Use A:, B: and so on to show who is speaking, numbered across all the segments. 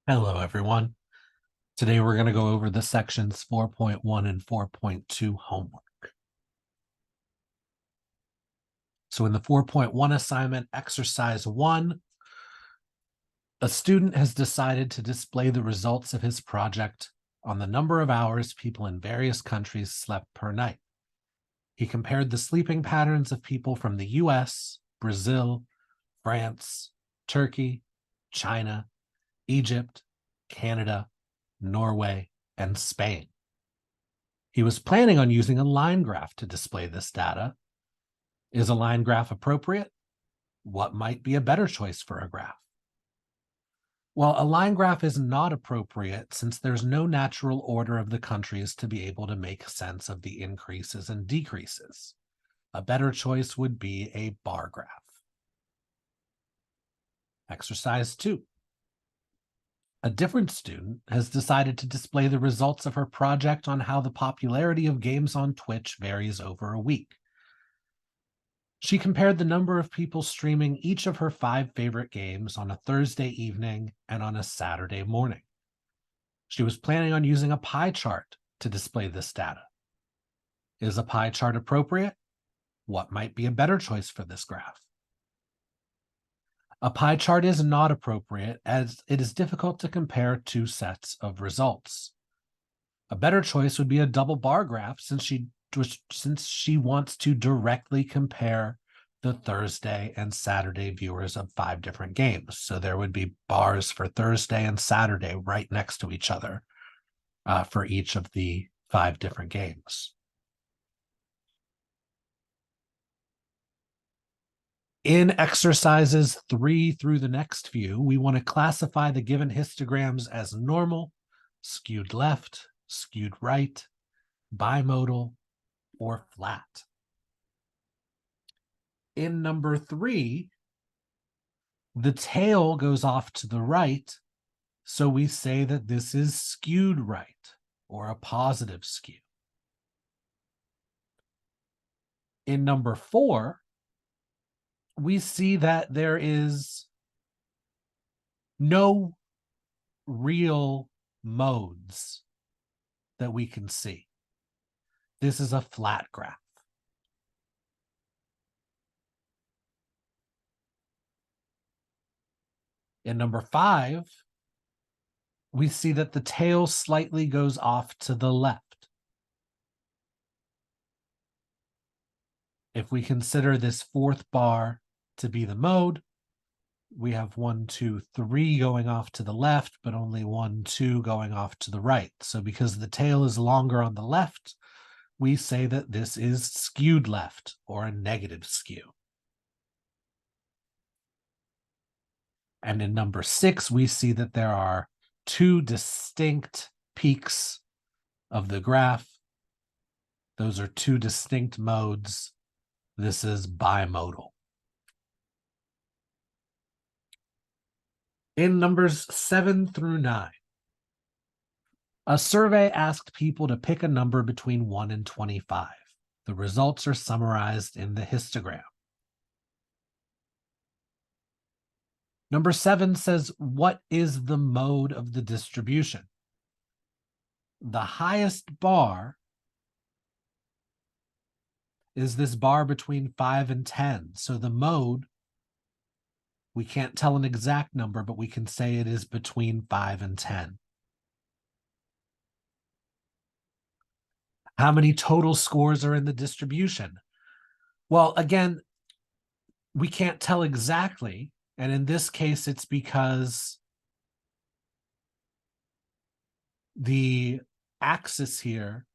A: Hello, everyone. Today we're going to go over the sections 4.1 and 4.2 homework. So in the 4.1 assignment, exercise 1, a student has decided to display the results of his project on the number of hours people in various countries slept per night. He compared the sleeping patterns of people from the US, Brazil, France, Turkey, China, Egypt, Canada, Norway, and Spain. He was planning on using a line graph to display this data. Is a line graph appropriate? What might be a better choice for a graph? Well, a line graph is not appropriate since there's no natural order of the countries to be able to make sense of the increases and decreases. A better choice would be a bar graph. Exercise 2. A different student has decided to display the results of her project on how the popularity of games on Twitch varies over a week. She compared the number of people streaming each of her 5 favorite games on a Thursday evening and on a Saturday morning. She was planning on using a pie chart to display this data. Is a pie chart appropriate? What might be a better choice for this graph? A pie chart is not appropriate as it is difficult to compare 2 sets of results. A better choice would be a double bar graph since she wants to directly compare the Thursday and Saturday viewers of 5 different games. So there would be bars for Thursday and Saturday right next to each other for each of the 5 different games. In exercises 3 through the next few, we want to classify the given histograms as normal, skewed left, skewed right, bimodal, or flat. In number 3, the tail goes off to the right, so we say that this is skewed right, or a positive skew. In number 4, we see that there is no real modes that we can see. This is a flat graph. In number 5, we see that the tail slightly goes off to the left. If we consider this 4th bar to be the mode, we have 1, 2, 3 going off to the left, but only 1, 2 going off to the right. So because the tail is longer on the left, we say that this is skewed left, or a negative skew. And in number 6, we see that there are 2 distinct peaks of the graph. Those are 2 distinct modes. This is bimodal. In numbers 7 through 9, a survey asked people to pick a number between 1 and 25. The results are summarized in the histogram. Number 7 says, what is the mode of the distribution? The highest bar is this bar between 5 and 10. So the mode, we can't tell an exact number, but we can say it is between 5 and 10. How many total scores are in the distribution? Well, again, we can't tell exactly. And in this case, it's because the axis here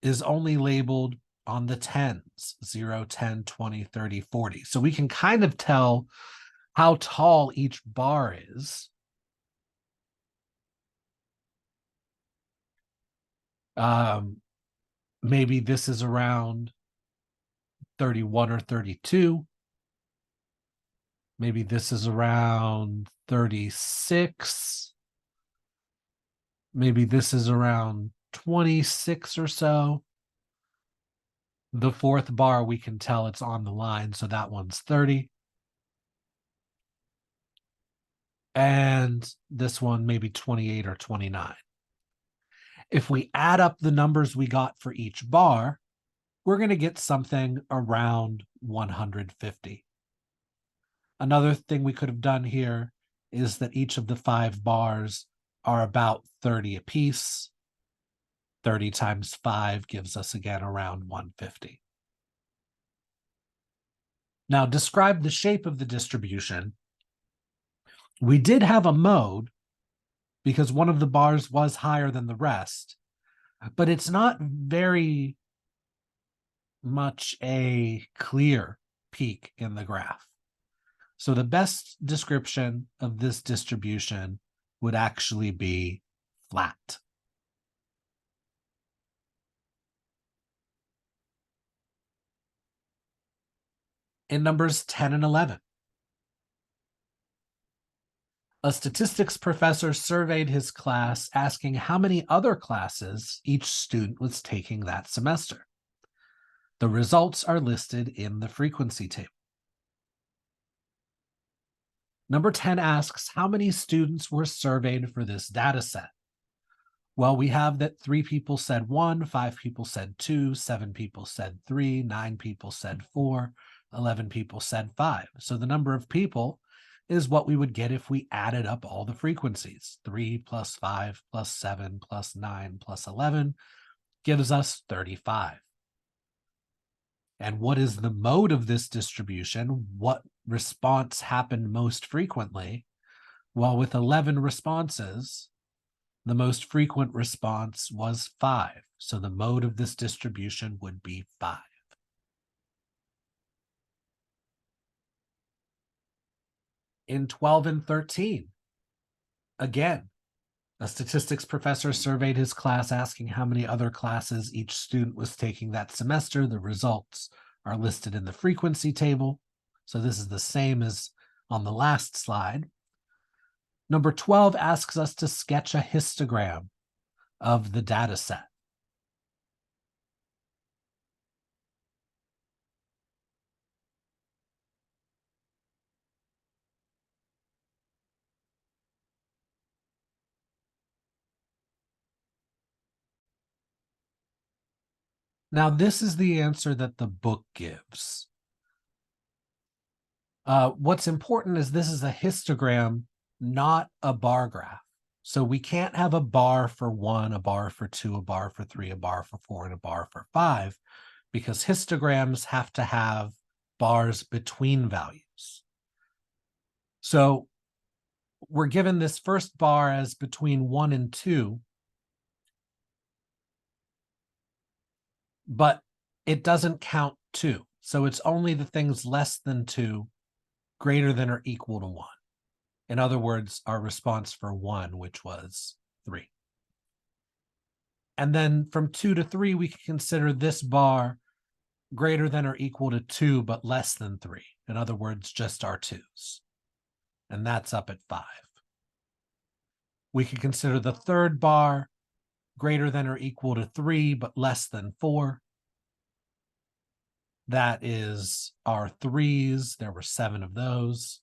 A: is only labeled on the 10s, 0, 10, 20, 30, 40. So we can kind of tell how tall each bar is. Maybe this is around 31 or 32. Maybe this is around 36. Maybe this is around 26 or so. The 4th bar, we can tell it's on the line, so that one's 30. and this one maybe 28 or 29. If we add up the numbers we got for each bar, we're going to get something around 150. Another thing we could have done here is that each of the 5 bars are about 30 apiece. 30 times 5 gives us again around 150. Now, describe the shape of the distribution. We did have a mode because one of the bars was higher than the rest, but it's not very much a clear peak in the graph. So the best description of this distribution would actually be flat. In numbers 10 and 11, a statistics professor surveyed his class asking how many other classes each student was taking that semester. The results are listed in the frequency table. Number 10 asks how many students were surveyed for this data set. Well, we have that 3 people said 1, 5 people said 2, 7 people said 3, 9 people said 4, 11 people said 5. So the number of people is what we would get if we added up all the frequencies. 3 plus 5 plus 7 plus 9 plus 11 gives us 35. And what is the mode of this distribution? What response happened most frequently? Well, with 11 responses, the most frequent response was 5. So the mode of this distribution would be 5. In 12 and 13, again, a statistics professor surveyed his class asking how many other classes each student was taking that semester. The results are listed in the frequency table. So this is the same as on the last slide. Number 12 asks us to sketch a histogram of the data set. Now, this is the answer that the book gives. What's important is this is a histogram, not a bar graph. So we can't have a bar for 1, a bar for 2, a bar for 3, a bar for 4, and a bar for 5, because histograms have to have bars between values. So we're given this first bar as between 1 and 2, but it doesn't count 2. So it's only the things less than 2, greater than or equal to 1. In other words, our response for 1, which was 3. And then from 2 to 3, we can consider this bar greater than or equal to 2, but less than 3. In other words, just our 2's. And that's up at 5. We can consider the third bar greater than or equal to 3, but less than 4. That is our 3's. There were 7 of those.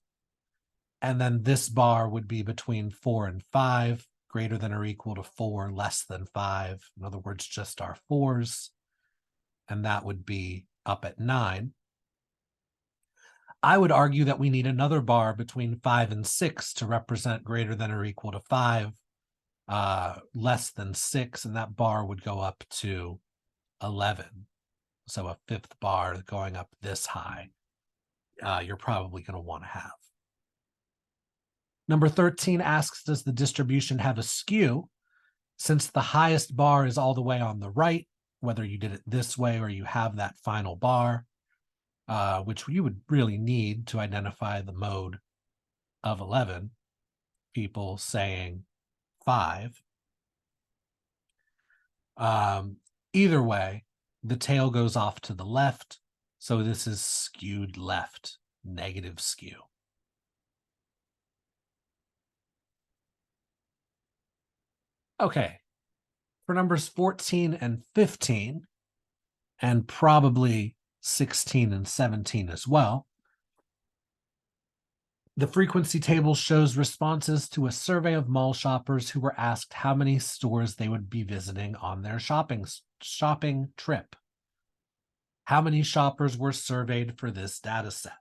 A: And then this bar would be between 4 and 5, greater than or equal to 4, less than 5. In other words, just our 4's. And that would be up at 9. I would argue that we need another bar between 5 and 6 to represent greater than or equal to 5, less than 6, and that bar would go up to 11. So a 5th bar going up this high, you're probably going to want to have. Number 13 asks, does the distribution have a skew? Since the highest bar is all the way on the right, whether you did it this way or you have that final bar, which you would really need to identify the mode of 11, people saying 5. Either way, the tail goes off to the left, so this is skewed left, negative skew. Okay, for numbers 14 and 15, and probably 16 and 17 as well, The frequency table shows responses to a survey of mall shoppers who were asked how many stores they would be visiting on their shopping trip. How many shoppers were surveyed for this data set?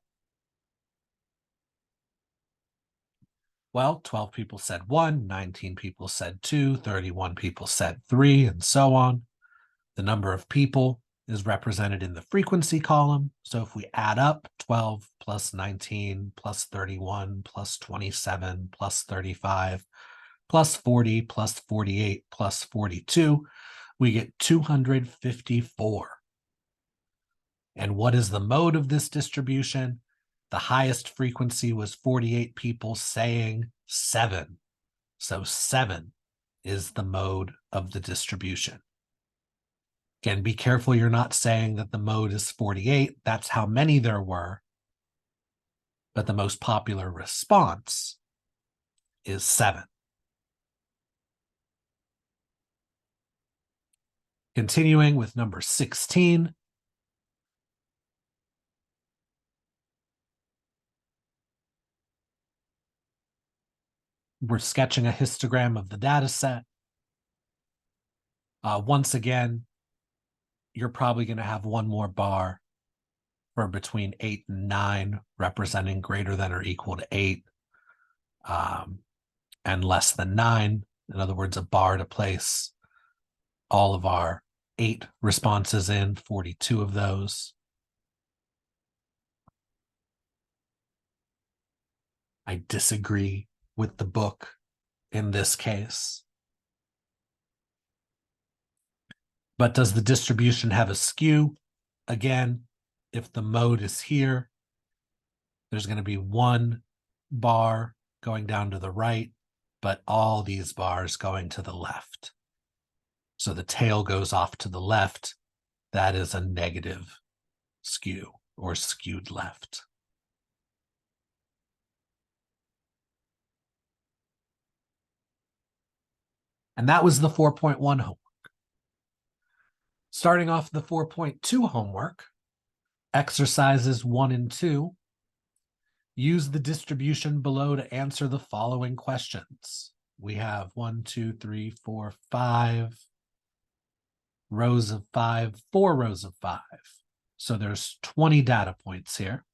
A: Well, 12 people said 1, 19 people said 2, 31 people said 3, and so on. The number of people is represented in the frequency column. So if we add up 12 plus 19 plus 31 plus 27 plus 35 plus 40 plus 48 plus 42, we get 254. And what is the mode of this distribution? The highest frequency was 48 people saying 7. So 7 is the mode of the distribution. Again, be careful you're not saying that the mode is 48. That's how many there were. But the most popular response is 7. Continuing with number 16. We're sketching a histogram of the data set. Once again, you're probably going to have one more bar for between 8 and 9, representing greater than or equal to 8, and less than 9. In other words, a bar to place all of our 8 responses in, 42 of those. I disagree with the book in this case. But does the distribution have a skew? Again, if the mode is here, there's going to be one bar going down to the right, but all these bars going to the left. So the tail goes off to the left. That is a negative skew or skewed left. And that was the 4.1 homework. Starting off the 4.2 homework, exercises 1 and 2, use the distribution below to answer the following questions. We have 1, 2, 3, 4, 5 rows of 5, 4 rows of 5. So there's 20 data points here.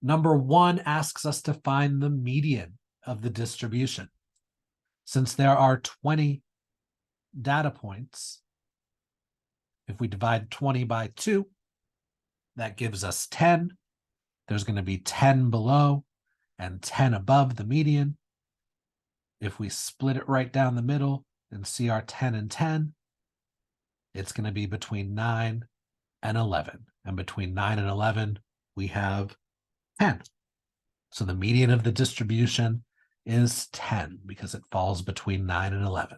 A: Number 1 asks us to find the median of the distribution. Since there are 20 data points, if we divide 20 by 2, that gives us 10. There's going to be 10 below and 10 above the median. If we split it right down the middle and see our 10 and 10, it's going to be between 9 and 11. And between 9 and 11, we have 10. So the median of the distribution is 10 because it falls between 9 and 11.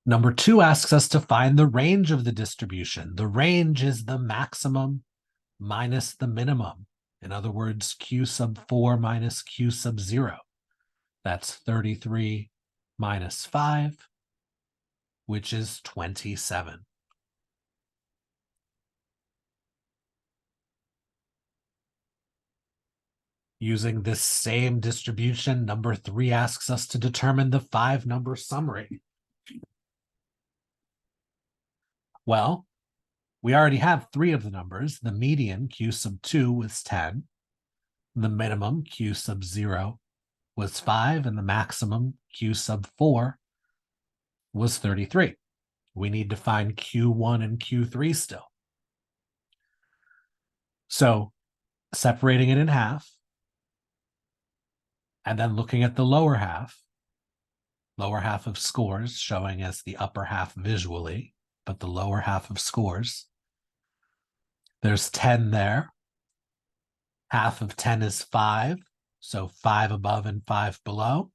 A: Number 2 asks us to find the range of the distribution. The range is the maximum minus the minimum. In other words, Q sub 4 minus Q sub 0. That's 33 minus 5, which is 27. Using this same distribution, number 3 asks us to determine the 5-number summary. Well, we already have 3 of the numbers. The median, Q sub 2, was 10. The minimum, Q sub 0, was 5. And the maximum, Q sub 4, was 33. We need to find Q1 and Q3 still. So separating it in half, and then looking at the lower half of scores showing as the upper half visually, but the lower half of scores. There's 10 there. Half of 10 is 5, so 5 above and 5 below.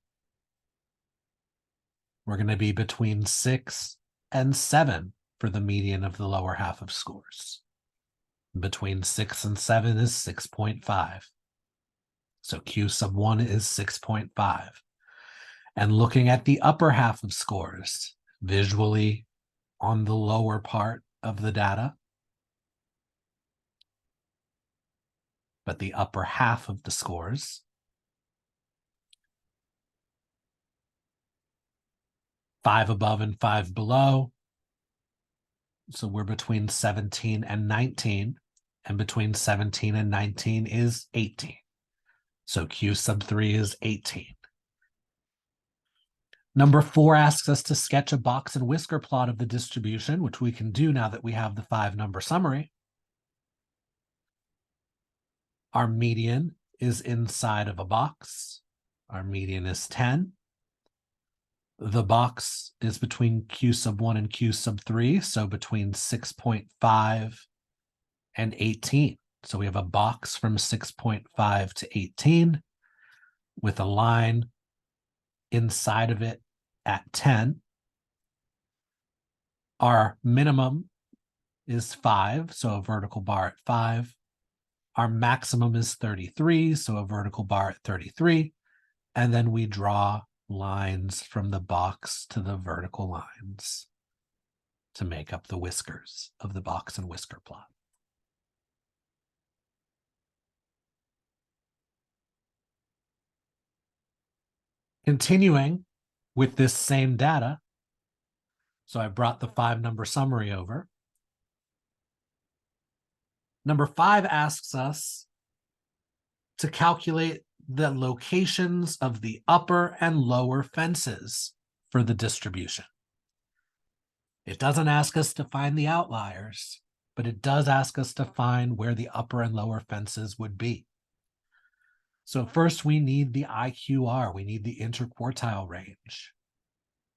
A: We're going to be between 6 and 7 for the median of the lower half of scores. Between 6 and 7 is 6.5. So Q sub 1 is 6.5. And looking at the upper half of scores, visually on the lower part of the data, but the upper half of the scores. 5 above and 5 below. So we're between 17 and 19, and between 17 and 19 is 18. So Q sub 3 is 18. Number 4 asks us to sketch a box and whisker plot of the distribution, which we can do now that we have the 5-number summary. Our median is inside of a box. Our median is 10. The box is between Q sub 1 and Q sub 3, so between 6.5 and 18. So we have a box from 6.5 to 18 with a line inside of it at 10. Our minimum is 5, so a vertical bar at 5. Our maximum is 33, so a vertical bar at 33. And then we draw lines from the box to the vertical lines to make up the whiskers of the box and whisker plot. Continuing with this same data, so I brought the 5-number summary over. Number 5 asks us to calculate the locations of the upper and lower fences for the distribution. It doesn't ask us to find the outliers, but it does ask us to find where the upper and lower fences would be. So first we need the IQR, we need the interquartile range.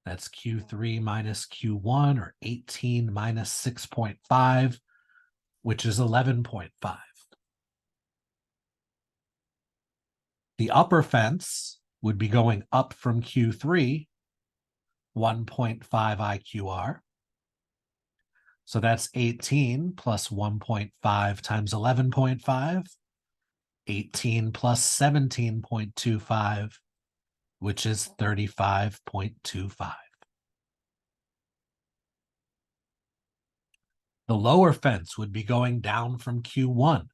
A: That's Q3 minus Q1, or 18 minus 6.5, which is 11.5. The upper fence would be going up from Q3, 1.5 IQR. So that's 18 plus 1.5 times 11.5, 18 plus 17.25, which is 35.25. The lower fence would be going down from Q1.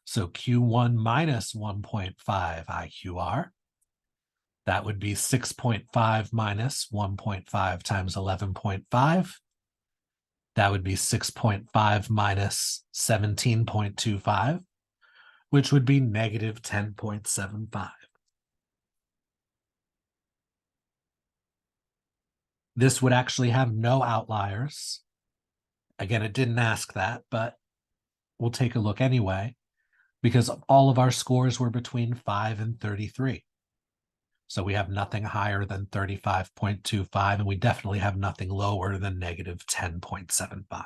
A: So Q1 minus 1.5 IQR. That would be 6.5 minus 1.5 times 11.5. That would be 6.5 minus 17.25, which would be negative 10.75. This would actually have no outliers. Again, it didn't ask that, but we'll take a look anyway, because all of our scores were between 5 and 33. So we have nothing higher than 35.25, and we definitely have nothing lower than negative 10.75.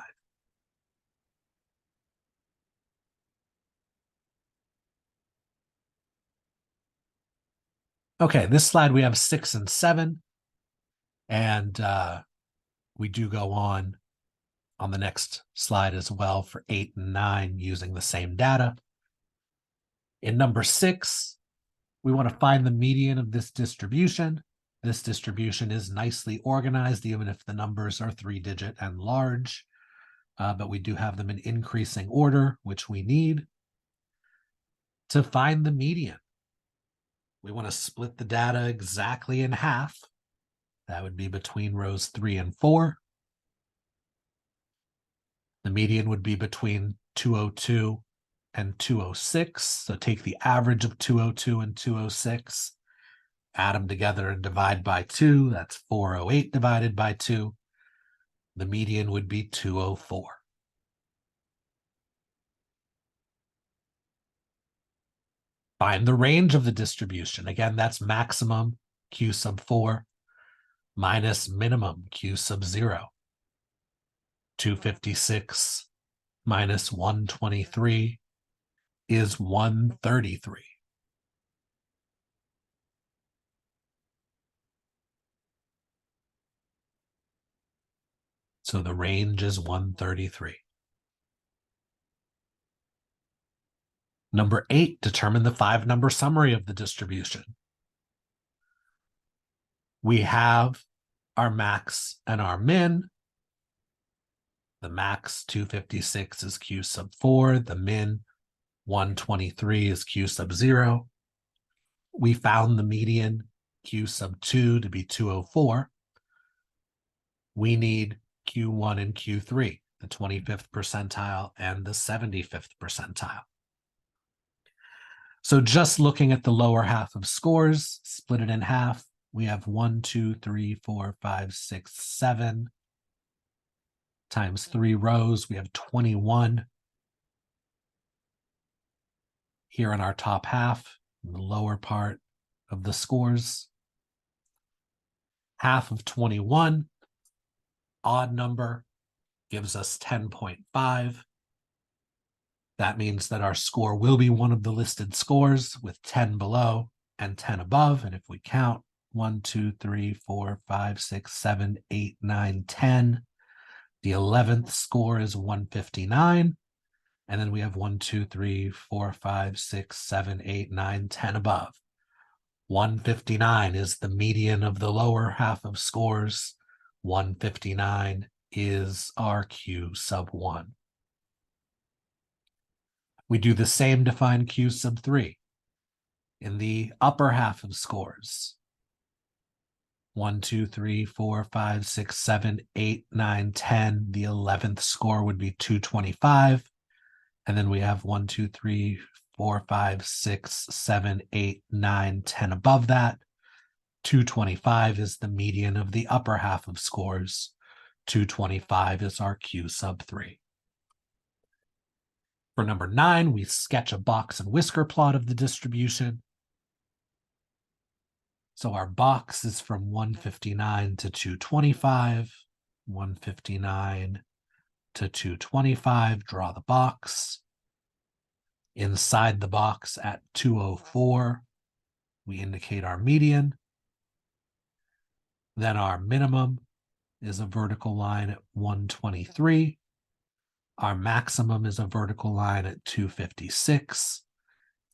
A: Okay, this slide we have 6 and 7, and we do go on the next slide as well for 8 and 9 using the same data. In number 6, we want to find the median of this distribution. This distribution is nicely organized, even if the numbers are 3-digit and large, but we do have them in increasing order, which we need. To find the median, we want to split the data exactly in half. That would be between rows 3 and 4. The median would be between 202 and 206. So take the average of 202 and 206, add them together and divide by 2. That's 408 divided by 2. The median would be 204. Find the range of the distribution. Again, that's maximum Q sub 4 minus minimum Q sub 0. 256 minus 123 is 133. So the range is 133. Number 8, determine the 5-number summary of the distribution. We have our max and our min. The max 256 is Q sub 4. The min 123 is Q sub 0. We found the median Q sub 2 to be 204. We need Q1 and Q3, the 25th percentile and the 75th percentile. So just looking at the lower half of scores, split it in half, we have 1, 2, 3, 4, 5, 6, 7 times 3 rows. We have 21 here in our top half, in the lower part of the scores. Half of 21, odd number, gives us 10.5. That means that our score will be one of the listed scores with 10 below and 10 above. And if we count 1, 2, 3, 4, 5, 6, 7, 8, 9, 10, the 11th score is 159. And then we have 1, 2, 3, 4, 5, 6, 7, 8, 9, 10 above. 159 is the median of the lower half of scores. 159 is our Q sub 1. We do the same to find Q sub 3 in the upper half of scores. 1, 2, 3, 4, 5, 6, 7, 8, 9, 10. The 11th score would be 225. And then we have 1, 2, 3, 4, 5, 6, 7, 8, 9, 10 above that. 225 is the median of the upper half of scores. 225 is our Q sub 3. For number 9, we sketch a box and whisker plot of the distribution. So our box is from 159 to 225, 159 to 225, draw the box. Inside the box at 204, we indicate our median. Then our minimum is a vertical line at 123. Our maximum is a vertical line at 256,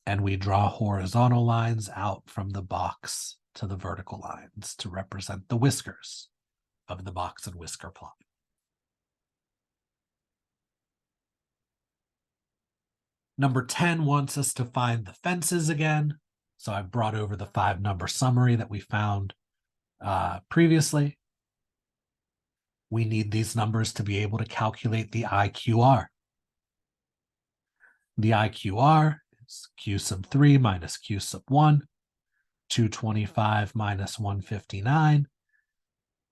A: and we draw horizontal lines out from the box to the vertical lines to represent the whiskers of the box and whisker plot. Number 10 wants us to find the fences again. So I brought over the 5-number summary that we found previously. We need these numbers to be able to calculate the IQR. The IQR is Q sub 3 minus Q sub 1, 225 minus 159.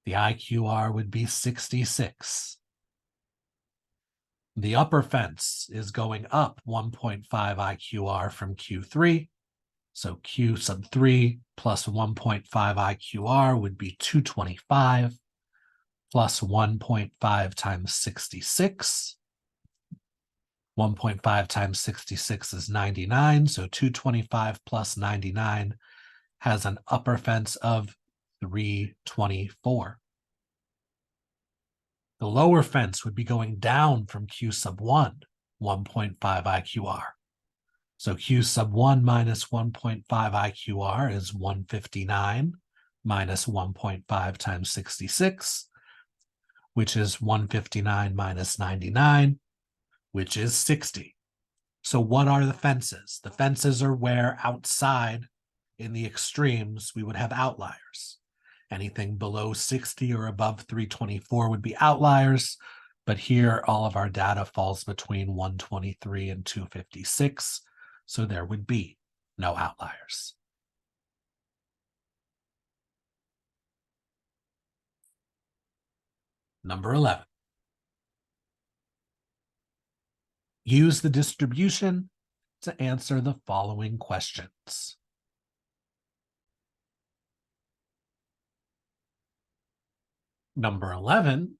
A: The IQR would be 66. The upper fence is going up 1.5 IQR from Q3. So Q sub 3 plus 1.5 IQR would be 225 plus 1.5 times 66. 1.5 times 66 is 99. So 225 plus 99 has an upper fence of 324. The lower fence would be going down from Q sub 1, 1.5 IQR. So Q sub 1 minus 1.5 IQR is 159 minus 1.5 times 66, which is 159 minus 99, which is 60. So what are the fences? The fences are where outside in the extremes we would have outliers. Anything below 60 or above 324 would be outliers, but here all of our data falls between 123 and 256, so there would be no outliers. Number 11. Use the distribution to answer the following questions. Number 11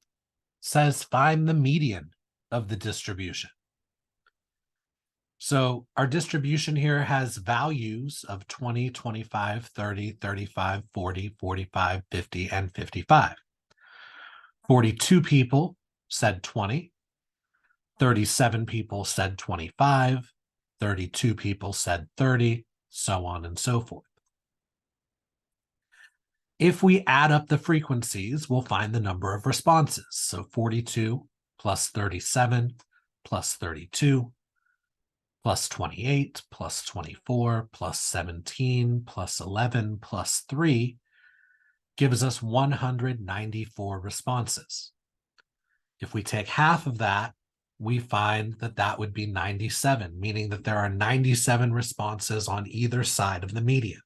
A: says find the median of the distribution. So our distribution here has values of 20, 25, 30, 35, 40, 45, 50, and 55. 42 people said 20. 37 people said 25. 32 people said 30, so on and so forth. If we add up the frequencies, we'll find the number of responses. So 42 plus 37, plus 32, plus 28, plus 24, plus 17, plus 11, plus 3 gives us 194 responses. If we take half of that, we find that that would be 97, meaning that there are 97 responses on either side of the median.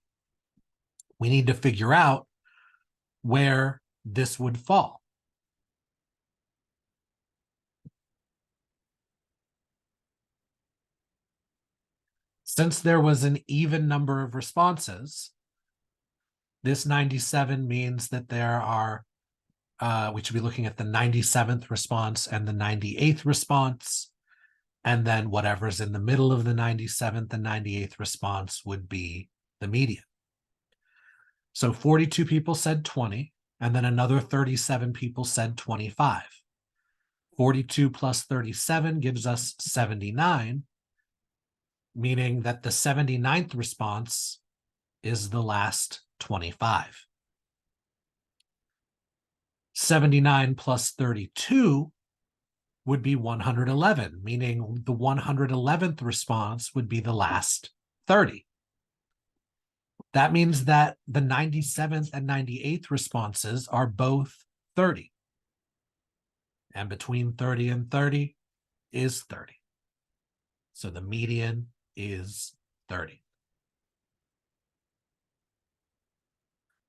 A: We need to figure out where this would fall. Since there was an even number of responses, this 97 means that there are, we should be looking at the 97th response and the 98th response, and then whatever's in the middle of the 97th and 98th response would be the median. So 42 people said 20, and then another 37 people said 25. 42 plus 37 gives us 79, meaning that the 79th response is the last 25. 79 plus 32 would be 111, meaning the 111th response would be the last 30. That means that the 97th and 98th responses are both 30. And between 30 and 30 is 30. So the median is 30.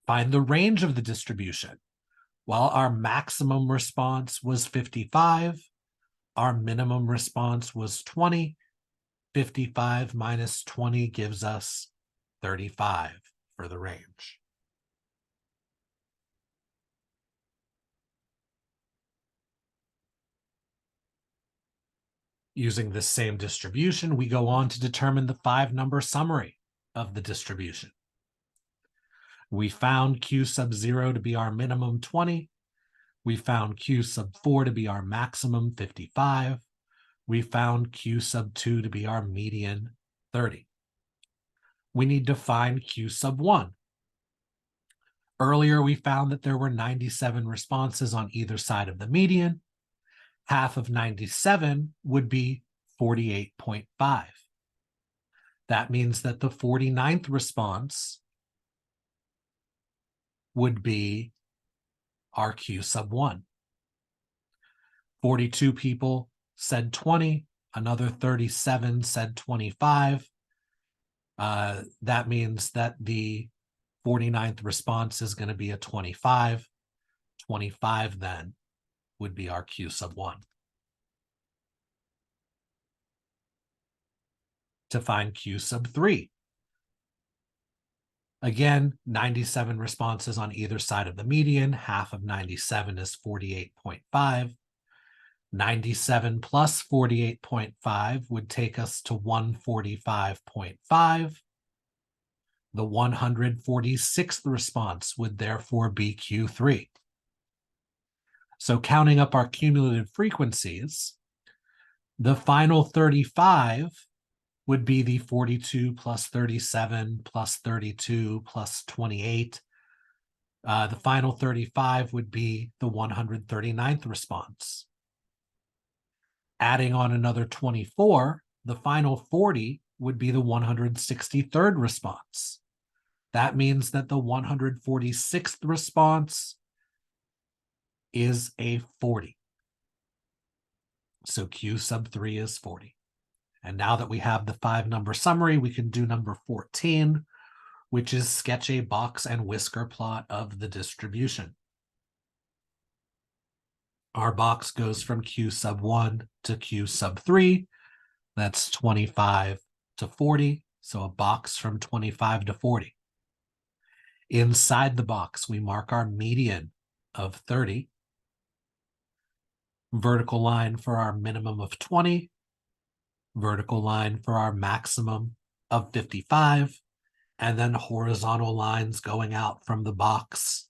A: Find the range of the distribution. While our maximum response was 55, our minimum response was 20. 55 minus 20 gives us 35 for the range. Using this same distribution, we go on to determine the 5-number summary of the distribution. We found Q sub 0 to be our minimum 20. We found Q sub 4 to be our maximum 55. We found Q sub 2 to be our median 30. We need to find Q sub 1. Earlier, we found that there were 97 responses on either side of the median. Half of 97 would be 48.5. That means that the 49th response would be our Q sub 1. 42 people said 20, another 37 said 25. That means that the 49th response is going to be a 25. 25 then would be our Q sub 1. To find Q sub 3. Again, 97 responses on either side of the median. Half of 97 is 48.5. 97 plus 48.5 would take us to 145.5. The 146th response would therefore be Q3. So counting up our cumulative frequencies, the final 35 would be the 42 plus 37 plus 32 plus 28. The final 35 would be the 139th response. Adding on another 24, the final 40 would be the 163rd response. That means that the 146th response is a 40. So Q sub 3 is 40. And now that we have the 5-number summary, we can do number 14, which is sketch a box and whisker plot of the distribution. Our box goes from Q sub 1 to Q sub 3. That's 25 to 40. So a box from 25 to 40. Inside the box, we mark our median of 30. Vertical line for our minimum of 20. Vertical line for our maximum of 55. And then horizontal lines going out from the box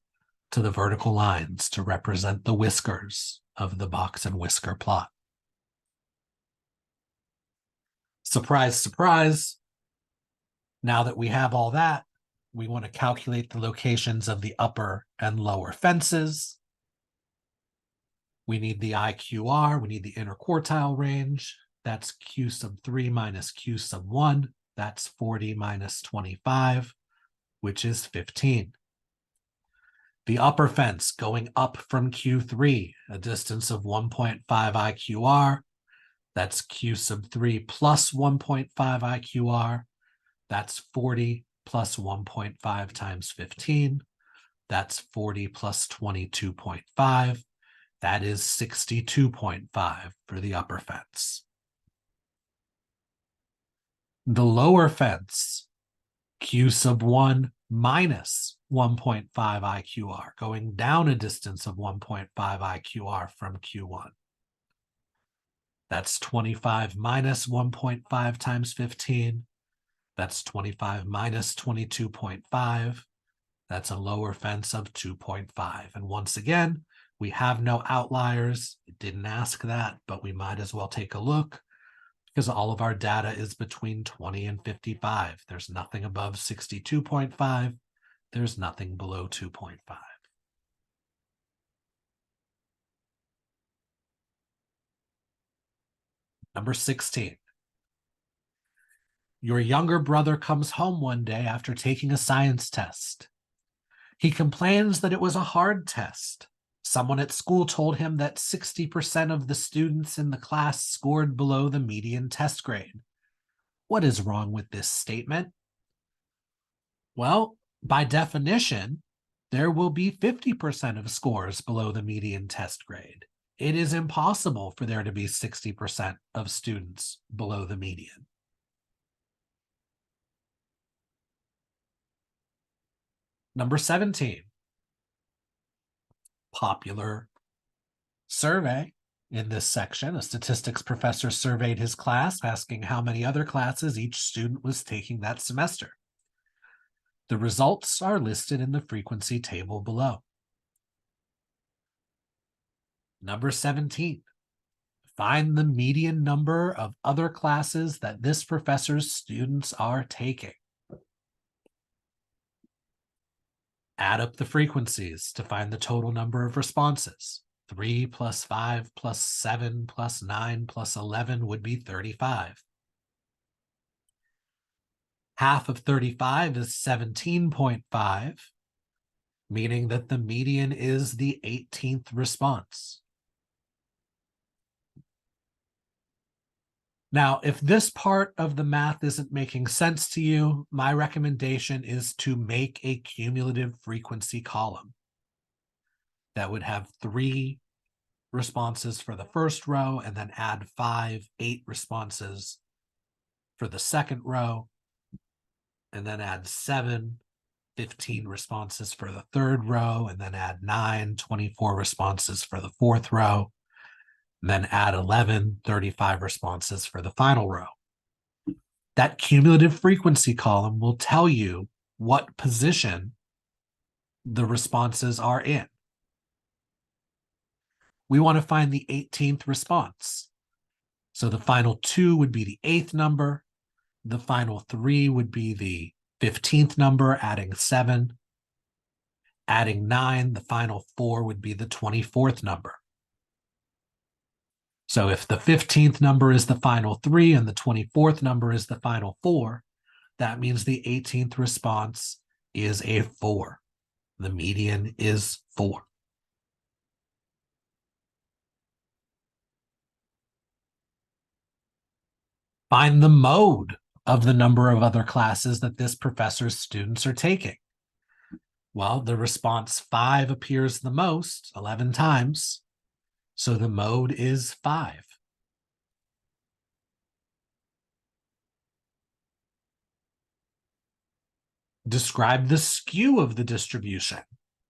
A: to the vertical lines to represent the whiskers of the box and whisker plot. Surprise, surprise. Now that we have all that, we want to calculate the locations of the upper and lower fences. We need the IQR, we need the interquartile range. That's Q sub 3 minus Q sub 1. That's 40 minus 25, which is 15. The upper fence going up from Q3, a distance of 1.5 IQR. That's Q sub 3 plus 1.5 IQR. That's 40 plus 1.5 times 15. That's 40 plus 22.5. That is 62.5 for the upper fence. The lower fence, Q sub 1 minus 1.5 IQR, going down a distance of 1.5 IQR from Q1. That's 25 minus 1.5 times 15. That's 25 minus 22.5. That's a lower fence of 2.5. And once again, we have no outliers. It didn't ask that, but we might as well take a look because all of our data is between 20 and 55. There's nothing above 62.5. There's nothing below 2.5. Number 16. Your younger brother comes home one day after taking a science test. He complains that it was a hard test. Someone at school told him that 60% of the students in the class scored below the median test grade. What is wrong with this statement? Well, by definition, there will be 50% of scores below the median test grade. It is impossible for there to be 60% of students below the median. Number 17, popular survey. In this section, a statistics professor surveyed his class, asking how many other classes each student was taking that semester. The results are listed in the frequency table below. Number 17, find the median number of other classes that this professor's students are taking. Add up the frequencies to find the total number of responses. 3 plus 5 plus 7 plus 9 plus 11 would be 35. Half of 35 is 17.5, meaning that the median is the 18th response. Now, if this part of the math isn't making sense to you, my recommendation is to make a cumulative frequency column that would have 3 responses for the first row and then add 5, 8 responses for the second row, and then add 7, 15 responses for the third row, and then add 9, 24 responses for the fourth row, and then add 11, 35 responses for the final row. That cumulative frequency column will tell you what position the responses are in. We want to find the 18th response. So the final 2 would be the 8th number. The final 3 would be the 15th number, adding 7. Adding 9, the final 4 would be the 24th number. So if the 15th number is the final 3 and the 24th number is the final 4, that means the 18th response is a 4. The median is 4. Find the mode of the number of other classes that this professor's students are taking. Well, the response 5 appears the most, 11 times. So the mode is 5. Describe the skew of the distribution.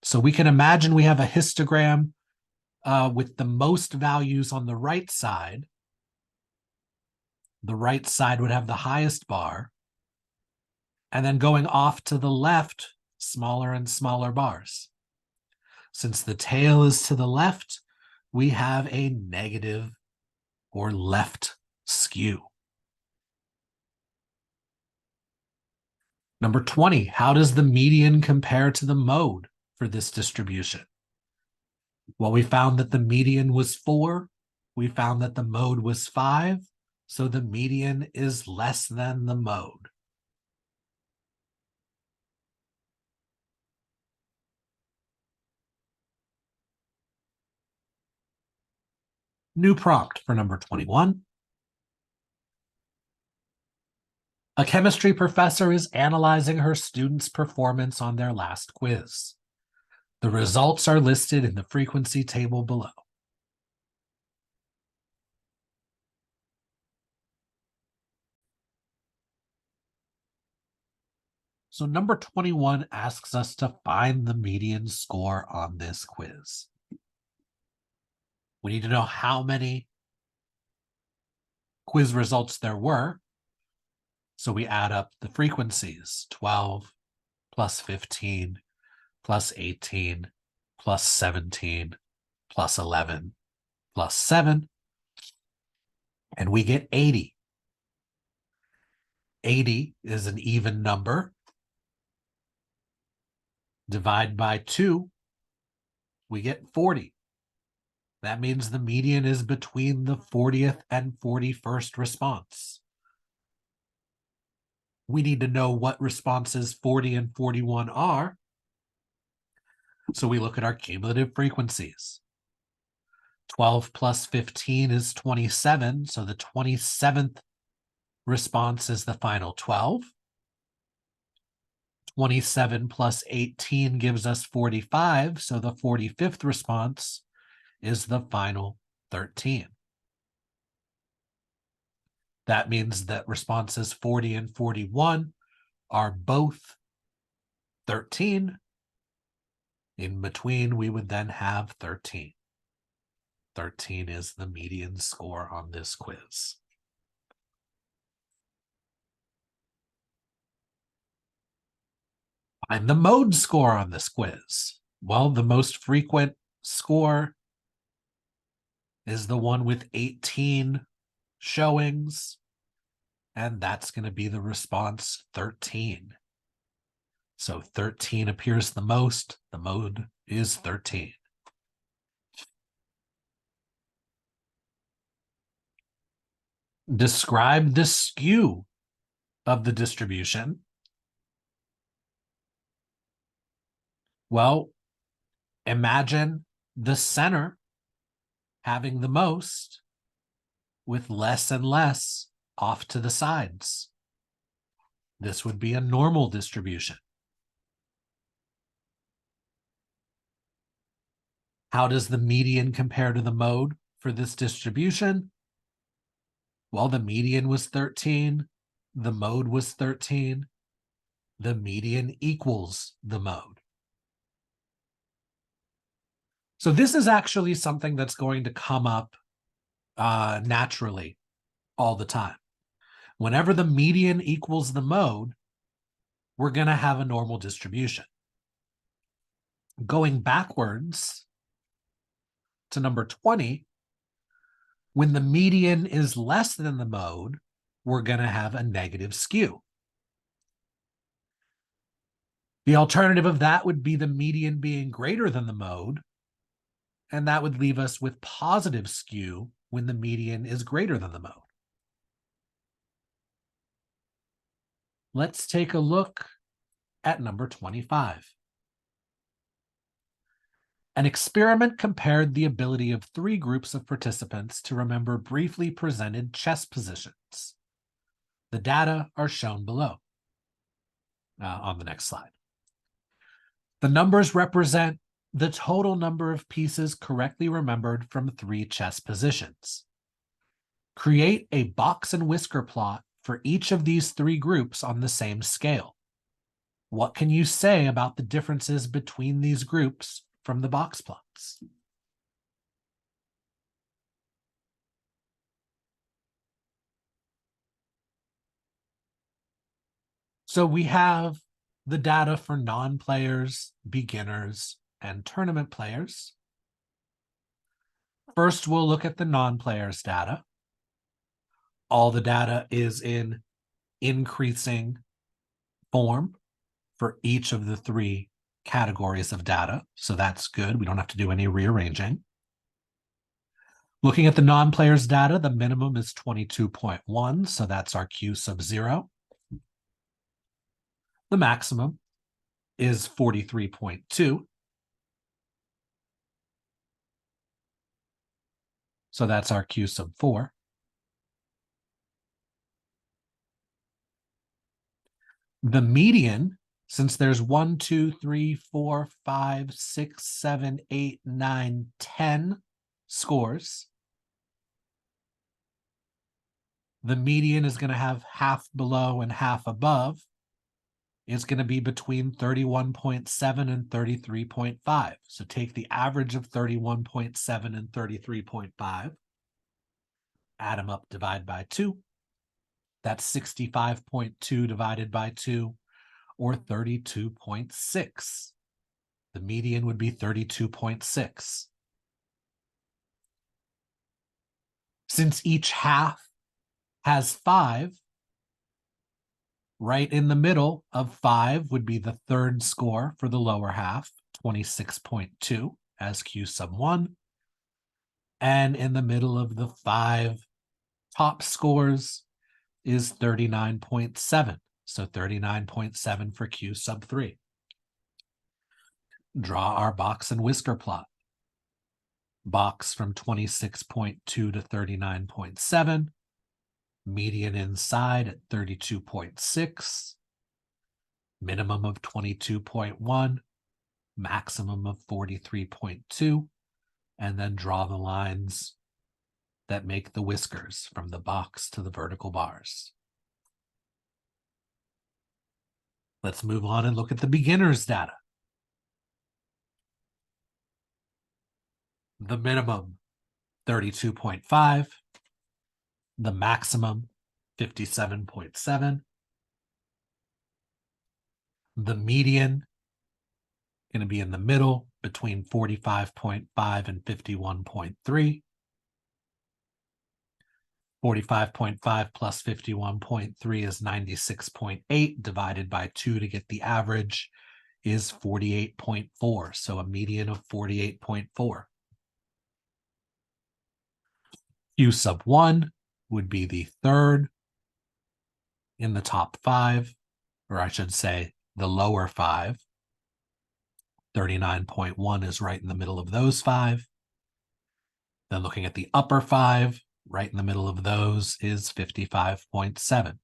A: So we can imagine we have a histogram with the most values on the right side. The right side would have the highest bar. And then going off to the left, smaller and smaller bars. Since the tail is to the left, we have a negative or left skew. Number 20, how does the median compare to the mode for this distribution? Well, we found that the median was 4. We found that the mode was 5. So the median is less than the mode. New prompt for number 21. A chemistry professor is analyzing her students' performance on their last quiz. The results are listed in the frequency table below. So number 21 asks us to find the median score on this quiz. We need to know how many quiz results there were. So we add up the frequencies, 12 plus 15 plus 18 plus 17 plus 11 plus 7, and we get 80. 80 is an even number. Divide by 2, we get 40. That means the median is between the 40th and 41st response. We need to know what responses 40 and 41 are. So we look at our cumulative frequencies. 12 plus 15 is 27. So the 27th response is the final 12. 27 plus 18 gives us 45. So the 45th response is the final 13. That means that responses 40 and 41 are both 13. In between, we would then have 13. 13 is the median score on this quiz. Find the mode score on this quiz. Well, the most frequent score is the one with 18 showings, and that's going to be the response 13. So 13 appears the most. The mode is 13. Describe the skew of the distribution. Well, imagine the center having the most with less and less off to the sides. This would be a normal distribution. How does the median compare to the mode for this distribution? Well, the median was 13. The mode was 13. The median equals the mode. So this is actually something that's going to come up naturally all the time. Whenever the median equals the mode, we're going to have a normal distribution. Going backwards to number 20, when the median is less than the mode, we're going to have a negative skew. The alternative of that would be the median being greater than the mode, and that would leave us with positive skew when the median is greater than the mode. Let's take a look at number 25. An experiment compared the ability of 3 groups of participants to remember briefly presented chess positions. The data are shown below on the next slide. The numbers represent the total number of pieces correctly remembered from 3 chess positions. Create a box and whisker plot for each of these 3 groups on the same scale. What can you say about the differences between these groups from the box plots? So we have the data for non-players, beginners, and tournament players. First, we'll look at the non-players data. All the data is in increasing form for each of the 3 categories of data, so that's good. We don't have to do any rearranging. Looking at the non-players data, the minimum is 22.1, so that's our Q sub 0. The maximum is 43.2. So that's our Q sub 4. The median, since there's 1, 2, 3, 4, 5, 6, 7, 8, 9, 10 scores, the median is going to have half below and half above. It's going to be between 31.7 and 33.5. So take the average of 31.7 and 33.5, add them up, divide by 2. That's 65.2 divided by 2, or 32.6. The median would be 32.6. Since each half has 5, right in the middle of 5 would be the third score for the lower half, 26.2 as Q sub 1. And in the middle of the 5 top scores is 39.7. So 39.7 for Q sub 3. Draw our box and whisker plot. Box from 26.2 to 39.7. Median inside at 32.6. Minimum of 22.1. Maximum of 43.2. And then draw the lines that make the whiskers from the box to the vertical bars. Let's move on and look at the beginner's data. The minimum, 32.5. The maximum, 57.7. The median, going to be in the middle between 45.5 and 51.3. 45.5 plus 51.3 is 96.8. Divided by 2 to get the average is 48.4. So a median of 48.4. Q sub 1 would be the third in the top 5, or I should say the lower 5. 39.1 is right in the middle of those 5. Then looking at the upper 5, right in the middle of those is 55.7.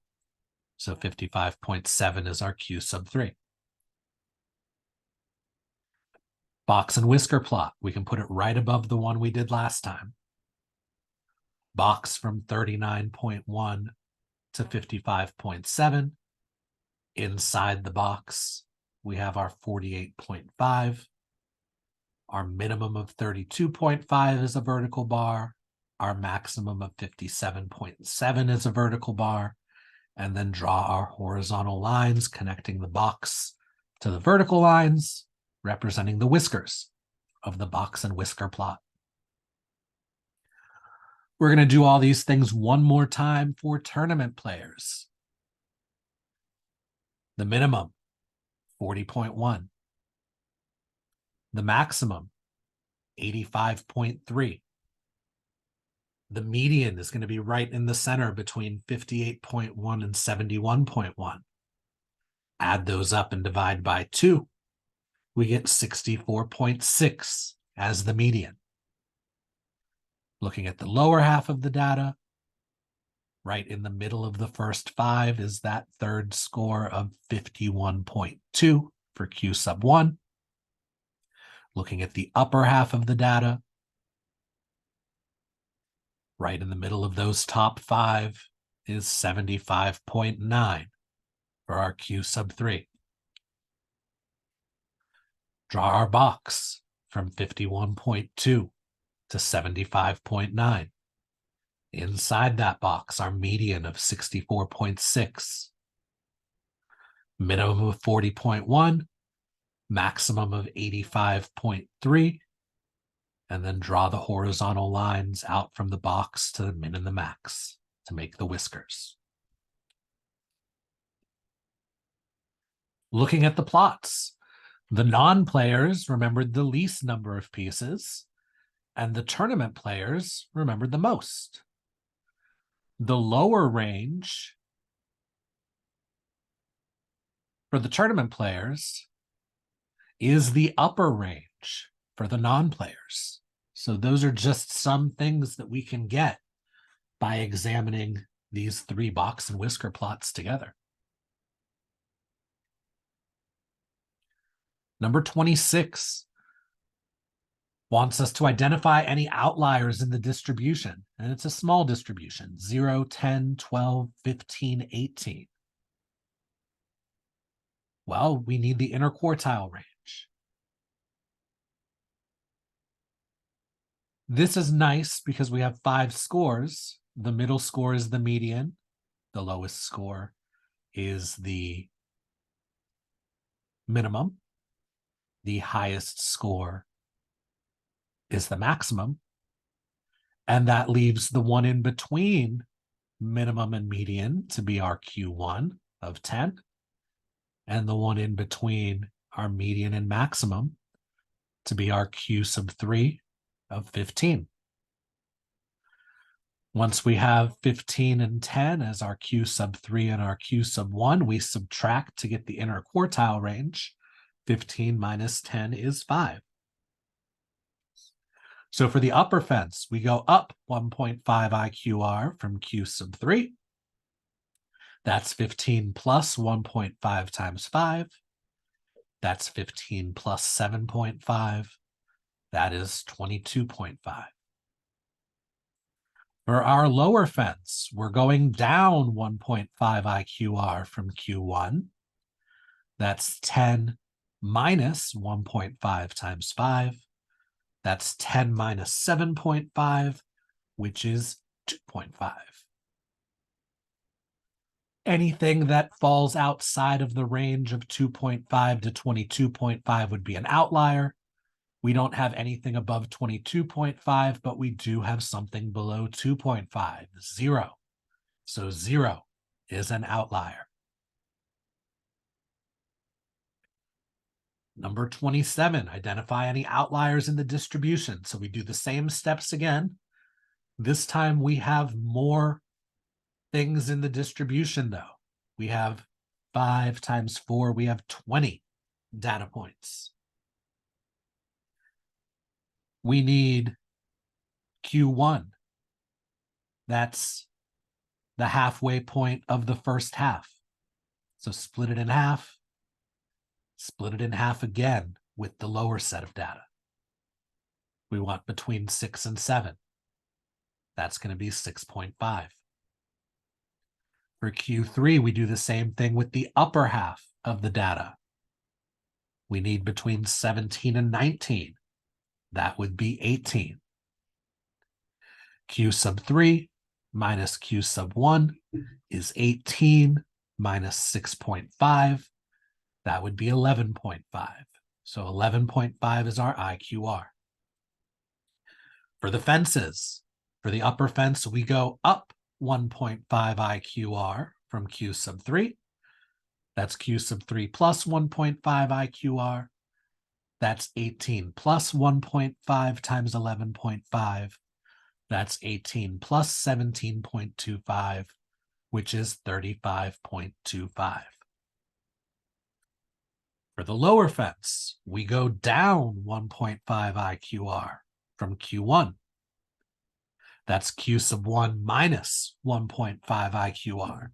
A: So 55.7 is our Q sub 3. Box and whisker plot. We can put it right above the one we did last time. Box from 39.1 to 55.7. Inside the box, we have our 48.5. Our minimum of 32.5 is a vertical bar. Our maximum of 57.7 is a vertical bar. And then draw our horizontal lines connecting the box to the vertical lines, representing the whiskers of the box and whisker plot. We're going to do all these things one more time for tournament players. The minimum, 40.1. The maximum, 85.3. The median is going to be right in the center between 58.1 and 71.1. Add those up and divide by 2. We get 64.6 as the median. Looking at the lower half of the data, right in the middle of the first 5 is that third score of 51.2 for Q sub 1. Looking at the upper half of the data, right in the middle of those top 5 is 75.9 for our Q sub 3. Draw our box from 51.2 to 75.9. Inside that box, our median of 64.6. Minimum of 40.1, maximum of 85.3, and then draw the horizontal lines out from the box to the min and the max to make the whiskers. Looking at the plots, The non-players remembered the least number of pieces, and the tournament players remembered the most. The lower range for the tournament players is the upper range for the non-players. So those are just some things that we can get by examining these three box and whisker plots together. Number 26 wants us to identify any outliers in the distribution. And it's a small distribution, 0, 10, 12, 15, 18. Well, we need the interquartile range. This is nice because we have 5 scores. The middle score is the median. The lowest score is the minimum. The highest score is the maximum. And that leaves the one in between minimum and median to be our Q1 of 10. And the one in between our median and maximum to be our Q sub 3 of 15. Once we have 15 and 10 as our Q sub 3 and our Q sub 1, we subtract to get the interquartile range. 15 minus 10 is 5. So for the upper fence, we go up 1.5 IQR from Q sub 3. That's 15 plus 1.5 times 5. That's 15 plus 7.5. That is 22.5. For our lower fence, we're going down 1.5 IQR from Q1. That's 10 minus 1.5 times 5. That's 10 minus 7.5, which is 2.5. Anything that falls outside of the range of 2.5 to 22.5 would be an outlier. We don't have anything above 22.5, but we do have something below 2.5, 0. So 0 is an outlier. Number 27, identify any outliers in the distribution. So we do the same steps again. This time we have more things in the distribution, though. We have 5 times 4, we have 20 data points. We need Q1. That's the halfway point of the first half. So split it in half, split it in half again with the lower set of data. We want between 6 and 7. That's going to be 6.5. For Q3, we do the same thing with the upper half of the data. We need between 17 and 19. That would be 18. Q sub 3 minus Q sub 1 is 18 minus 6.5. That would be 11.5. So 11.5 is our IQR. For the fences, for the upper fence, we go up 1.5 IQR from Q sub 3. That's Q sub 3 plus 1.5 IQR. That's 18 plus 1.5 times 11.5. That's 18 plus 17.25, which is 35.25. For the lower fence, we go down 1.5 IQR from Q1. That's Q sub 1 minus 1.5 IQR.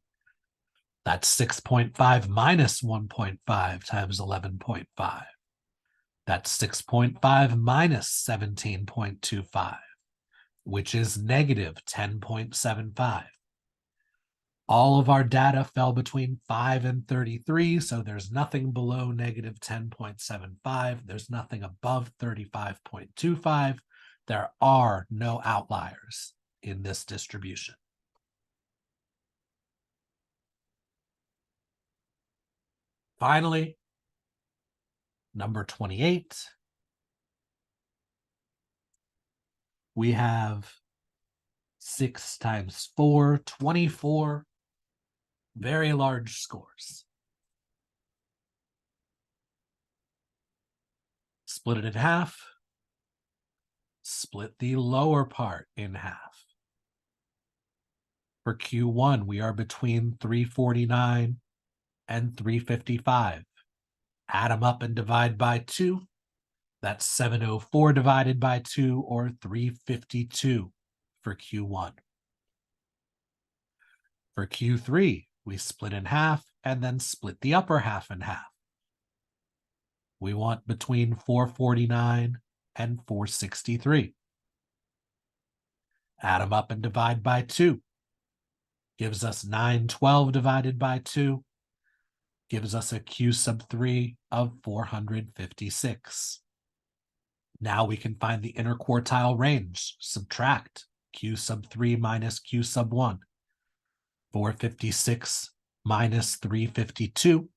A: That's 6.5 minus 1.5 times 11.5. That's 6.5 minus 17.25, which is negative 10.75. All of our data fell between 5 and 33, so there's nothing below negative 10.75. There's nothing above 35.25. There are no outliers in this distribution. Finally, number 28, we have 6 times 4, 24, very large scores. split it in half, split the lower part in half. For Q1, we are between 349 and 355. Add them up and divide by 2. That's 704 divided by 2, or 352 for Q1. For Q3, we split in half and then split the upper half in half. We want between 449 and 463. Add them up and divide by 2. Gives us 912 divided by 2. Gives us a Q sub 3 of 456. Now we can find the interquartile range. Subtract Q sub 3 minus Q sub 1. 456 minus 352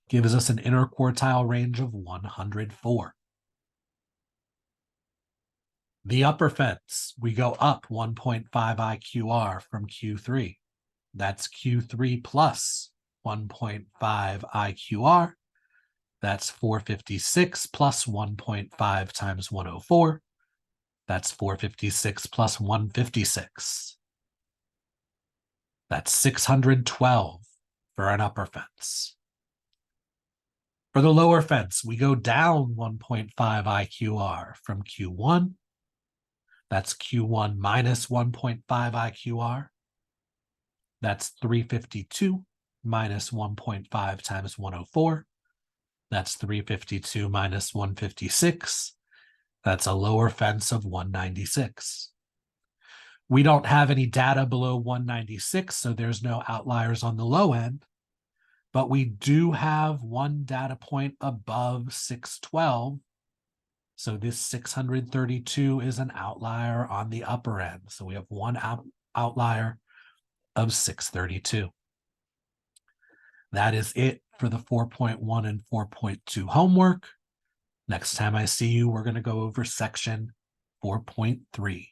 A: gives us an interquartile range of 104. The upper fence, we go up 1.5 IQR from Q3. That's Q3 plus 1.5 IQR. That's 456 plus 1.5 times 104. That's 456 plus 156. That's 612 for an upper fence. For the lower fence, we go down 1.5 IQR from Q1. That's Q1 minus 1.5 IQR. That's 352 minus 1.5 times 104. That's 352 minus 156. That's a lower fence of 196. We don't have any data below 196, so there's no outliers on the low end, but we do have one data point above 612. So this 632 is an outlier on the upper end. So we have one outlier of 632. That is it for the 4.1 and 4.2 homework. Next time I see you, we're going to go over section 4.3.